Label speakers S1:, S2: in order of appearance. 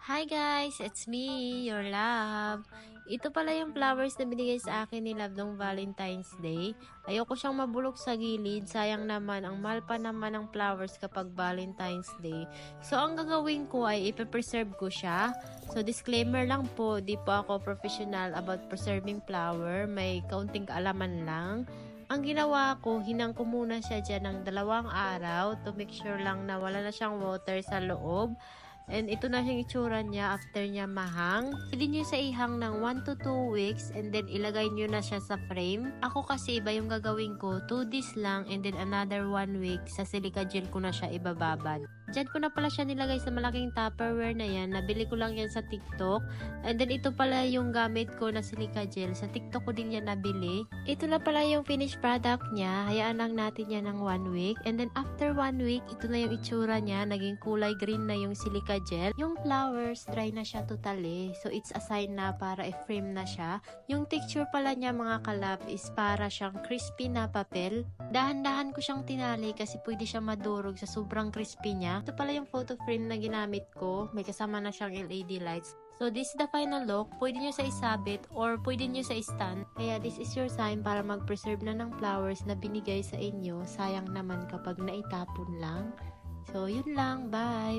S1: Hi guys! It's me, your love. Ito pala yung flowers na binigay sa akin ni Love nung Valentine's Day. Ayoko siyang mabulok sa gilid. Sayang naman, ang mahal pa naman ng flowers kapag Valentine's Day. So, ang gagawin ko ay ipe-preserve ko siya. So, disclaimer lang po, di po ako professional about preserving flower. May kaunting kaalaman lang. Ang ginawa ko, hinang ko muna siya dyan ng 2 araw to make sure lang na wala na siyang water sa loob. And ito na yung itsura niya after niya mahang. Pwede nyo sa ihang ng 1 to 2 weeks and then ilagay nyo na siya sa frame. Ako kasi iba yung gagawin ko, 2 days lang and then another 1 week sa silica gel ko na siya ibababad. Diyan ko na pala siya nilagay sa malaking Tupperware na yan. Nabili ko lang yan sa TikTok. And then ito pala yung gamit ko na silica gel. Sa TikTok ko din yan nabili. Ito na pala yung finished product niya. Hayaan lang natin yan ng 1 week. And then after 1 week, ito na yung itsura niya. Naging kulay green na yung silica gel. Yung flowers, dry na siya totally. So it's a sign na para i-frame na siya. Yung texture pala niya mga kalab is para siyang crispy na papel. Dahan-dahan ko siyang tinali kasi pwede siya madurog sa sobrang crispy niya. Ito pala yung photo frame na ginamit ko. May kasama na siyang LED lights. So, this is the final look. Pwede nyo sa isabit or pwede nyo sa stand. Kaya, this is your sign para mag-preserve na ng flowers na binigay sa inyo. Sayang naman kapag naitapon lang. So, yun lang. Bye!